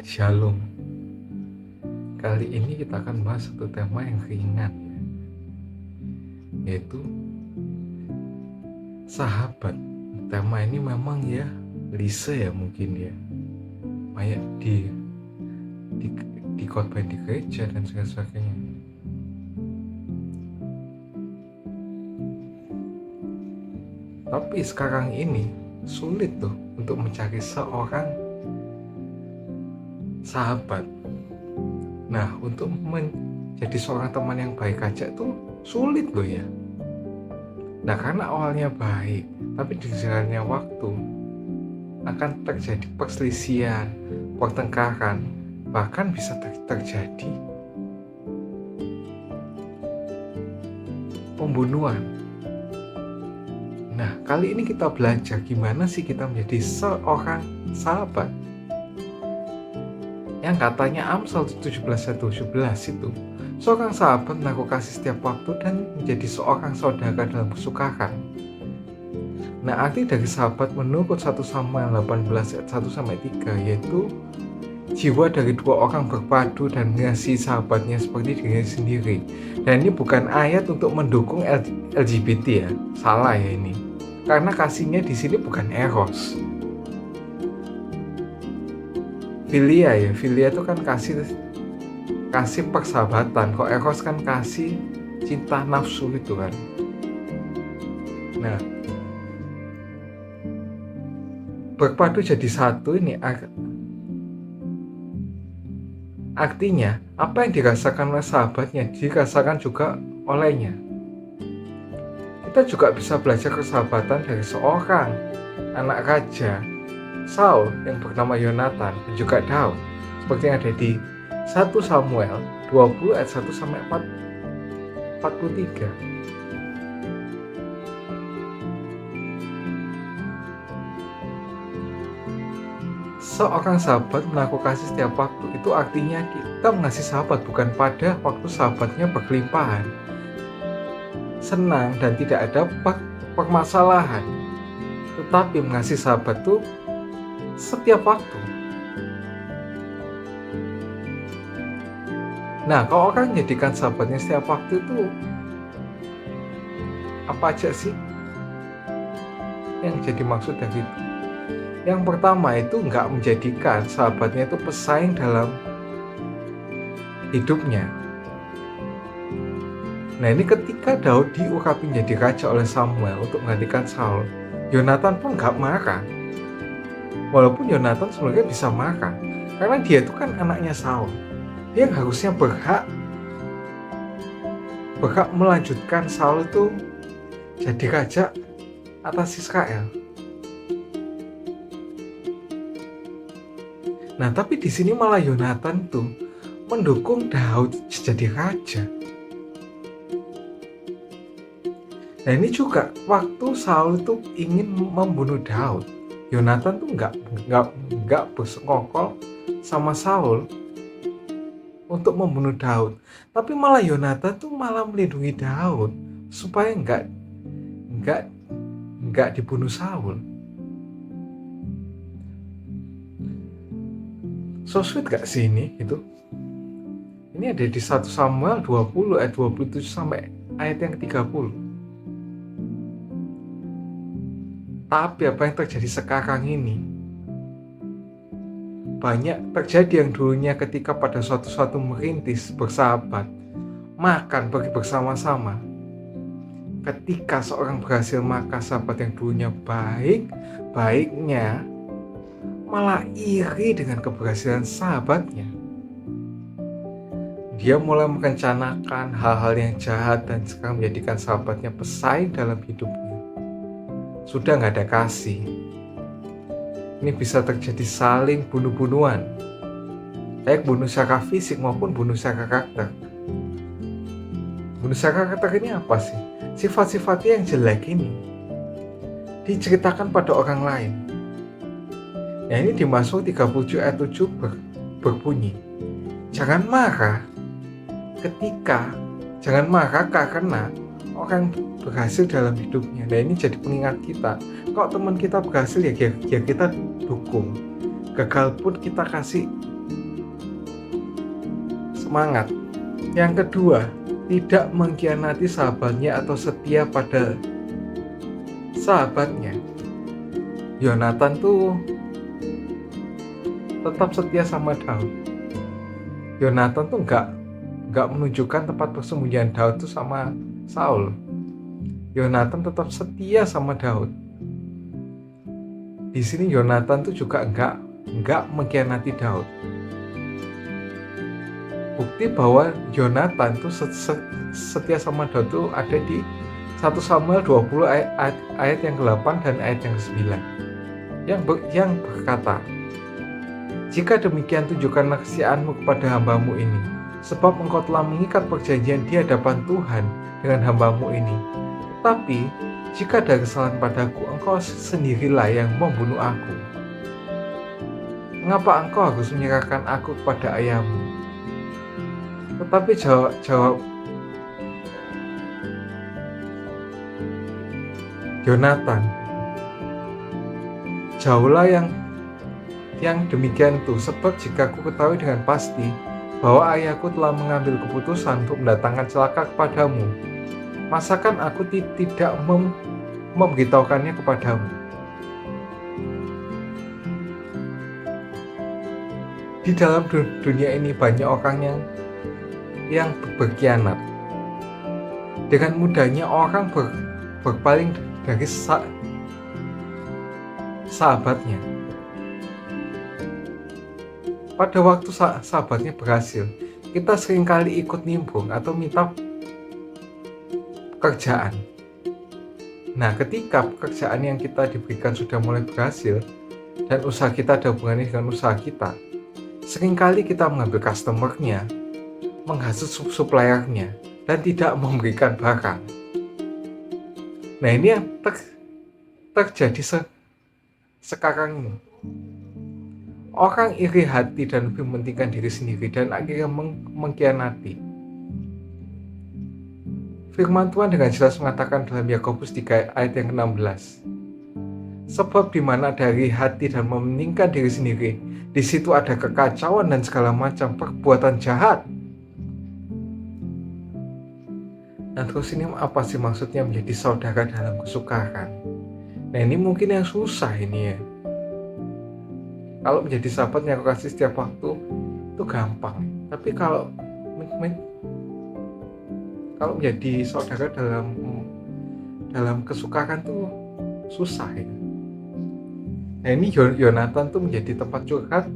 Shalom. Kali ini kita akan bahas satu tema yang ringan, yaitu sahabat. Tema ini memang ya klise ya mungkin ya, banyak di khotbah di gereja dan sebagainya. Tapi sekarang ini sulit tuh untuk mencari seorang sahabat. Nah, untuk menjadi seorang teman yang baik aja tuh sulit loh ya. Nah, karena awalnya baik, tapi di jalannya waktu akan terjadi perselisihan, pertengkaran, bahkan bisa terjadi pembunuhan. Nah, kali ini kita belajar gimana sih kita menjadi seorang sahabat. Yang katanya Amsal 17:17 itu, seorang sahabat menaruh kasih setiap waktu dan menjadi seorang saudara dalam kesukaran. Nah, arti dari sahabat menurut 1 Samuel 18 ayat 1-3 yaitu jiwa dari dua orang berpadu dan mengasihi sahabatnya seperti dirinya sendiri. Dan ini bukan ayat untuk mendukung LGBT ya, salah ya ini. Karena kasihnya di sini bukan eros. Filia ya, filia itu kan kasih persahabatan. Kok eros kan kasih cinta nafsu gitu kan. Nah, berpadu jadi satu ini artinya apa yang dirasakan oleh sahabatnya dirasakan juga olehnya. Kita juga bisa belajar kesahabatan dari seorang anak raja Saul yang bernama Yonatan dan juga Daud, seperti yang ada di 1 Samuel 20 ayat 1-43. Seorang sahabat menaruh kasih setiap waktu, itu artinya kita mengasihi sahabat bukan pada waktu sahabatnya berkelimpahan, senang dan tidak ada permasalahan, tetapi mengasihi sahabat itu setiap waktu. Nah, kalau orang jadikan sahabatnya setiap waktu itu apa aja sih yang jadi maksud dari itu? Yang pertama itu nggak menjadikan sahabatnya itu pesaing dalam hidupnya. Nah, ini ketika Daud diurapi menjadi raja oleh Samuel untuk menggantikan Saul, Yonatan pun nggak marah. Walaupun Yonatan sebenarnya bisa marah, karena dia itu kan anaknya Saul. Dia harusnya berhak melanjutkan Saul itu jadi raja atas Israel. Nah, tapi di sini malah Yonatan tuh mendukung Daud jadi raja. Nah, ini juga waktu Saul itu ingin membunuh Daud, Yonatan tuh nggak bersekongkol sama Saul untuk membunuh Daud, tapi malah Yonatan tuh malah melindungi Daud supaya nggak dibunuh Saul. So sweet gak sih ini gitu? Ini ada di 1 Samuel 20 ayat 27 sampai ayat yang 30. Tapi apa yang terjadi sekarang ini banyak terjadi yang dulunya ketika pada suatu merintis bersahabat, makan pergi bersama-sama. Ketika seorang berhasil makan sahabat yang dulunya baiknya malah iri dengan keberhasilan sahabatnya. Dia mulai merencanakan hal-hal yang jahat dan sekarang menjadikan sahabatnya pesaing dalam hidupnya. Sudah nggak ada kasih. Ini bisa terjadi saling bunuh-bunuhan, baik bunuh secara fisik maupun bunuh secara karakter. Bunuh secara karakter ini apa sih? Sifat-sifatnya yang jelek ini diceritakan pada orang lain. Nah, ini di Mazmur 37 ayat 7 berbunyi, jangan marah karena orang berhasil dalam hidupnya. Nah, ini jadi pengingat kita, kalau teman kita berhasil ya kita dukung. gagal pun kita kasih semangat. Yang kedua, tidak mengkhianati sahabatnya atau setia pada sahabatnya. Yonatan tuh tetap setia sama Daud. Yonatan tuh nggak menunjukkan tempat persembunyian Daud tuh sama Saul. Yonatan tetap setia sama Daud. Di sini Yonatan tuh juga nggak mengkhianati Daud. Bukti bahwa Yonatan tuh setia sama Daud tuh ada di 1 Samuel 20 ayat yang ke-8 dan ayat yang ke-9 yang berkata, "Jika demikian tunjukkanlah kesiaanmu kepada hambamu ini, sebab engkau telah mengikat perjanjian di hadapan Tuhan dengan hambamu ini. Tetapi jika ada kesalahan padaku, engkau sendirilah yang membunuh aku. Mengapa engkau harus menyerahkan aku kepada ayahmu?" Tetapi jawab Yonatan, "Jauhlah yang demikian itu, sebab jika ku ketahui dengan pasti bahwa ayahku telah mengambil keputusan untuk mendatangkan celaka kepadamu, masakan aku tidak memberitahukannya kepadamu?" Di dalam dunia ini banyak orang yang berkhianat. Dengan mudahnya orang berpaling dari sahabatnya. Pada waktu sahabatnya berhasil, kita seringkali ikut nimbrung atau minta pekerjaan. Nah, ketika pekerjaan yang kita diberikan sudah mulai berhasil dan usaha kita ada hubungannya dengan usaha kita, seringkali kita mengambil customer-nya, menghasut supplier-nya, dan tidak memberikan barang. Nah, ini yang terjadi sekarang ini. Orang iri hati dan lebih mementingkan diri sendiri dan akhirnya mengkhianati. Firman Tuhan dengan jelas mengatakan dalam Yakobus 3 ayat yang ke-16, "Sebab di mana ada iri hati dan mementingkan diri sendiri, di situ ada kekacauan dan segala macam perbuatan jahat." Nah, terus ini apa sih maksudnya menjadi saudara dalam kesukaran? Nah, ini mungkin yang susah ini ya. Kalau menjadi sahabat yang aku kasih setiap waktu itu gampang. Tapi kalau menjadi saudara dalam kesukaran tuh susah ya. Nah, ini Yonatan tuh menjadi tempat curhat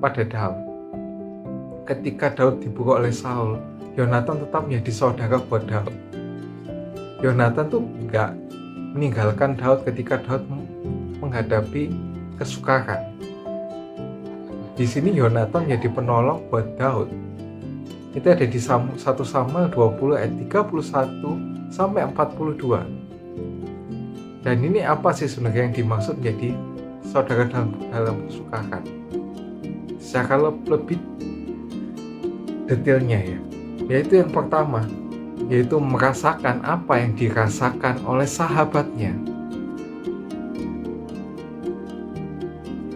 pada Daud. Ketika Daud dibunuh oleh Saul, Yonatan tetap menjadi saudara buat Daud. Yonatan tuh nggak meninggalkan Daud ketika Daud menghadapi kesukaran. Di sini Yonatan menjadi penolong buat Daud. Itu ada di 1 Samuel 20 ayat 31 sampai 42. Dan ini apa sih sebenarnya yang dimaksud menjadi saudara dalam kesukaran? Secara lebih detailnya ya, yaitu yang pertama, yaitu merasakan apa yang dirasakan oleh sahabatnya.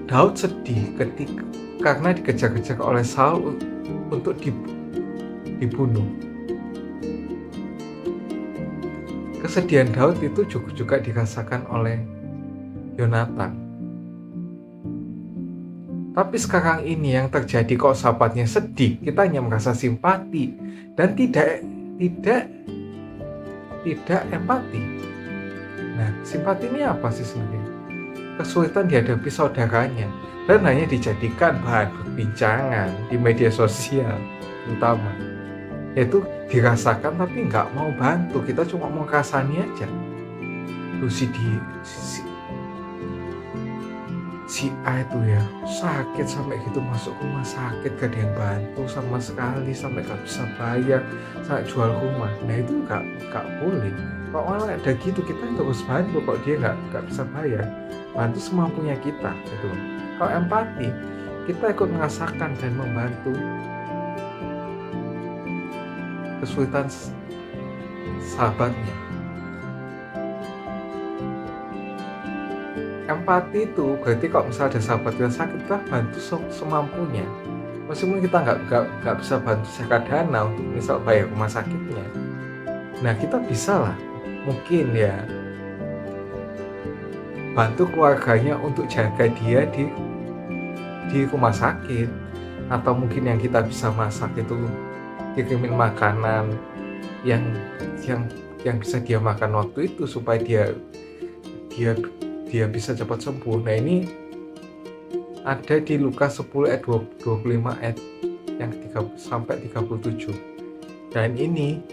Daud sedih karena dikejar-kejar oleh Saul untuk dibunuh. Kesedihan Daud itu juga dirasakan oleh Yonatan. Tapi sekarang ini yang terjadi, kok sahabatnya sedih, kita hanya merasa simpati dan tidak empati. Nah, simpati ini apa sih sebenarnya? Kesulitan dihadapi saudaranya dan hanya dijadikan bahan perbincangan di media sosial terutama. Yaitu dirasakan tapi nggak mau bantu, kita cuma mau kasani aja. Tuh si A itu ya sakit sampai gitu, masuk rumah sakit gak ada yang bantu sama sekali, sampai gak bisa bayar, sampai jual rumah. Nah itu gak boleh. Kalau malah ada gitu, kita terus bantu. Kalau dia gak bisa bayar, bantu semampunya kita gitu. Kalau empati, kita ikut merasakan dan membantu kesulitan sahabatnya. empati itu berarti kalau misalnya ada sahabat kita sakit, kita bantu semampunya. Meskipun kita nggak bisa bantu sekat dana untuk misal bayar rumah sakitnya. Nah, kita bisa lah mungkin ya bantu keluarganya untuk jaga dia di rumah sakit, atau mungkin yang kita bisa masak itu kirimin makanan yang yang yang bisa dia makan waktu itu supaya dia dia bisa cepat sembuh. Nah, ini ada di Lukas 10 ayat 25 ayat yang 30 sampai 37. Dan ini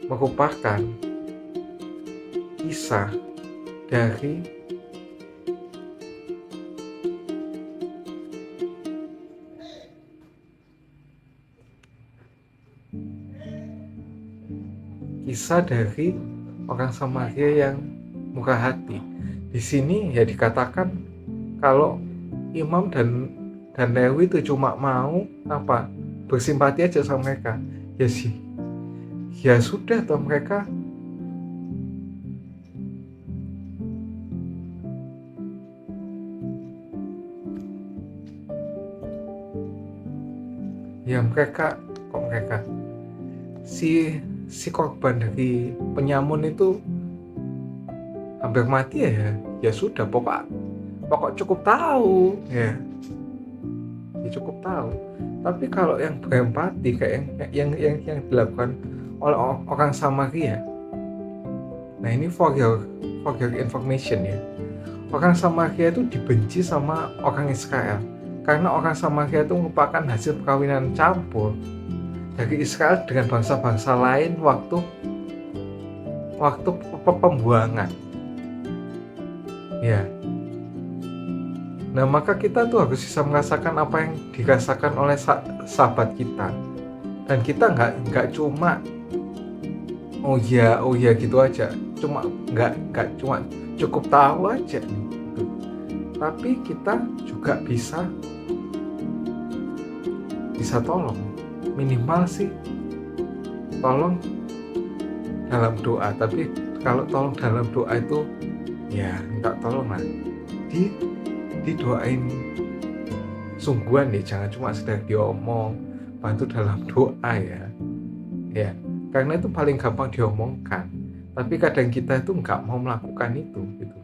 merupakan kisah dari orang Samaria yang murah hati. Di sini ya dikatakan kalau imam dan Lewi itu cuma mau bersimpati aja sama mereka. Ya sih, ya sudah toh mereka si korban dari penyamun itu hampir mati ya sudah, pokok cukup tahu ya cukup tahu. Tapi kalau yang berempati kayak yang dilakukan oleh orang Samaria, nah ini for your information ya, orang Samaria itu dibenci sama orang Israel karena orang Samaria itu merupakan hasil perkawinan campur dari Israel dengan bangsa-bangsa lain waktu pembuangan. Ya. Nah, maka kita tuh harus bisa merasakan apa yang dirasakan oleh sahabat kita. Dan kita nggak cuma oh ya gitu aja. Nggak cuma cukup tahu aja. Tapi kita juga bisa tolong. Minimal sih tolong dalam doa. Tapi kalau tolong dalam doa itu ya minta tolong lah, didoain sungguhan nih, jangan cuma sekedar diomong, bantu dalam doa ya karena itu paling gampang diomongkan, tapi kadang kita itu nggak mau melakukan itu gitu.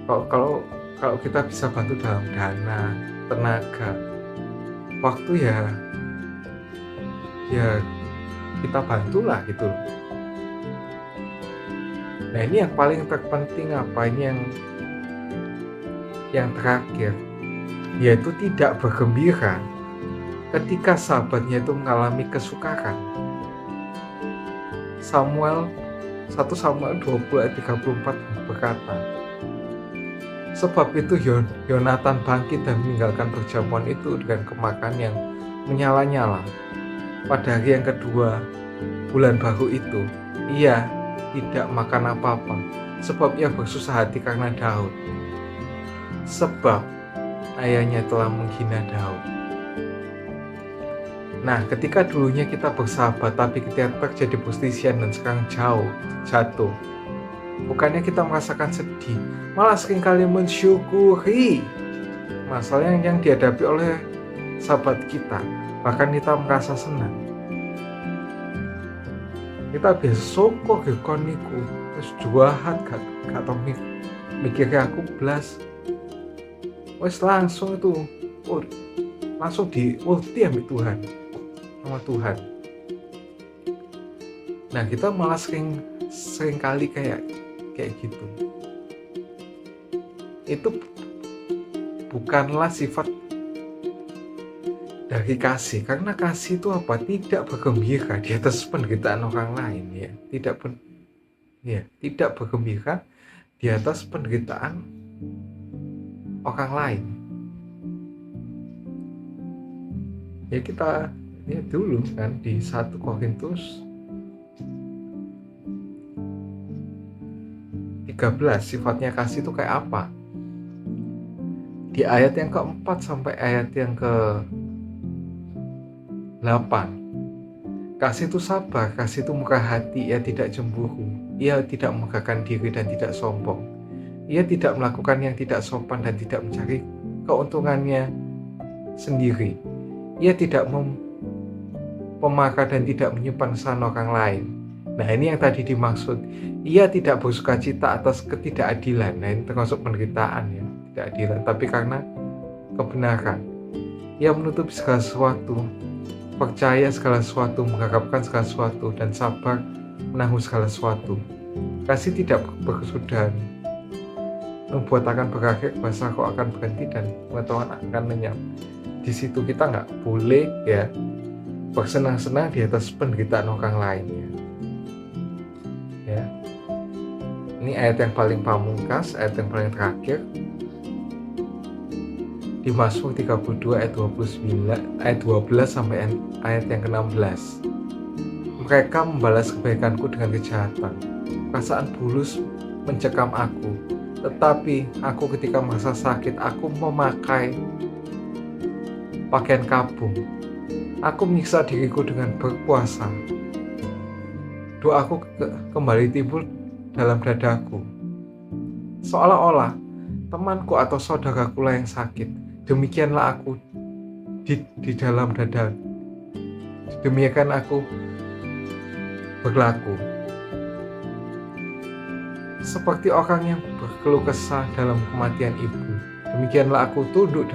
Kalau kita bisa bantu dalam dana, tenaga, waktu ya kita bantulah gitu. Nah, ini yang paling terpenting ini yang terakhir, yaitu tidak bergembira ketika sahabatnya itu mengalami kesukaran. 1 Samuel 20 ayat 34 berkata, sebab itu Yonatan bangkit dan meninggalkan perjamuan itu dengan kemakan yang menyala-nyala. Pada hari yang kedua bulan baru itu, ia tidak makan apa-apa, sebab ia bersusah hati karena Daud, sebab ayahnya telah menghina Daud. Nah, ketika dulunya kita bersahabat, tapi ketika terjadi perselisihan dan sekarang jatuh, bukannya kita merasakan sedih, malah seringkali mensyukuri masalah yang dihadapi oleh sahabat kita. Bahkan kita merasa senang. Kita biasa syukur kon niku wis jahat gak tau mikirnya aku blas. Wis langsung itu langsung diulti ambil Tuhan, sama Tuhan. Nah, kita malah sering kali kayak gitu. Itu bukanlah sifat dari kasih, karena kasih itu tidak bergembira di atas penderitaan orang lain tidak bergembira di atas penderitaan orang lain. Ya, kita lihat dulu kan di 1 Korintus 13 sifatnya kasih itu kayak apa. Di ayat yang keempat sampai ayat yang ke-8. Kasih itu sabar, kasih itu murah hati, ia tidak cemburu. Ia tidak megahkan diri dan tidak sombong. Ia tidak melakukan yang tidak sopan dan tidak mencari keuntungannya sendiri. Ia tidak pemakai dan tidak menyimpan kesalahan orang lain. Nah, ini yang tadi dimaksud. Ia tidak bersukacita atas ketidakadilan. Nah, ini termasuk penderitaan ya, ketidakadilan. Tapi karena kebenaran, ia menutupi segala sesuatu, percaya segala sesuatu, mengharapkan segala sesuatu, dan sabar menanggung segala sesuatu. Kasih tidak berkesudahan, membuat akan berakhir, bahasa kau akan berhenti, dan pengetahuan akan lenyap. Di situ kita nggak boleh ya bersenang-senang di atas penderitaan orang lain ya. Ini ayat yang paling pamungkas, ayat yang paling terakhir di Mazmur 32 ayat 12 sampai ayat yang ke-16. Mereka membalas kebaikanku dengan kejahatan. Perasaan bulus mencekam aku, tetapi aku ketika merasa sakit, aku memakai pakaian kabung. Aku menyiksa diriku dengan berpuasa. Doaku kembali timbul dalam dadaku. Seolah-olah temanku atau saudaraku lah yang sakit. Demikianlah aku di dalam dada. Demikian aku berlaku. Seperti orang yang berkeluh kesah dalam kematian ibu. Demikianlah aku tunduk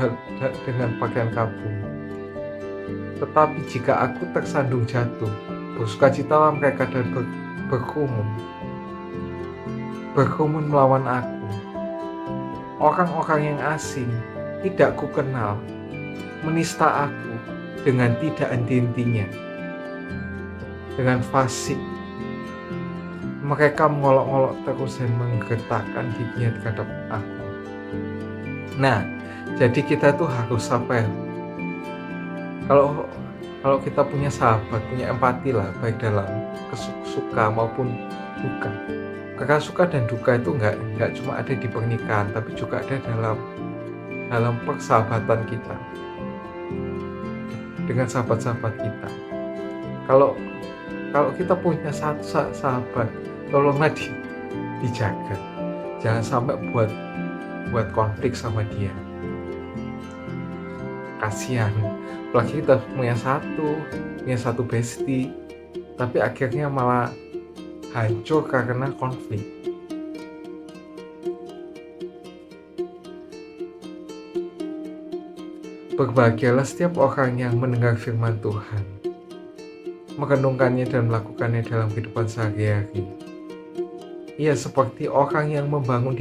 dengan pakaian kabung. Tetapi jika aku tersandung jatuh, bersukacitalah mereka dan berkerumun melawan aku. Orang-orang yang asing, tidak ku kenal, menista aku dengan tidak henti-hentinya. Dengan fasik, mereka mengolok-olok terus dan menggetakkan giginya terhadap aku. Nah, jadi kita tuh harus apa ya? Kalau kita punya sahabat, punya empati lah, baik dalam suka maupun duka. Karena suka dan duka itu nggak cuma ada di pernikahan, tapi juga ada dalam persahabatan kita dengan sahabat-sahabat kita. Kalau kita punya satu sahabat, tolonglah dijaga, jangan sampai buat konflik sama dia. Kasihan, apalagi kita punya satu bestie, tapi akhirnya malah hancur karena konflik. Berbahagialah setiap orang yang mendengar firman Tuhan, merenungkannya dan melakukannya dalam kehidupan sehari-hari. Ia seperti orang yang membangun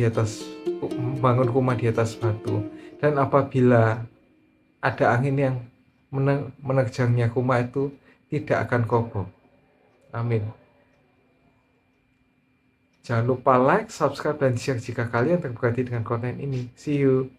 rumah di atas batu, dan apabila ada angin yang menerjangnya, rumah itu tidak akan kokoh. Amin. Jangan lupa like, subscribe, dan share jika kalian terberkati dengan konten ini. See you.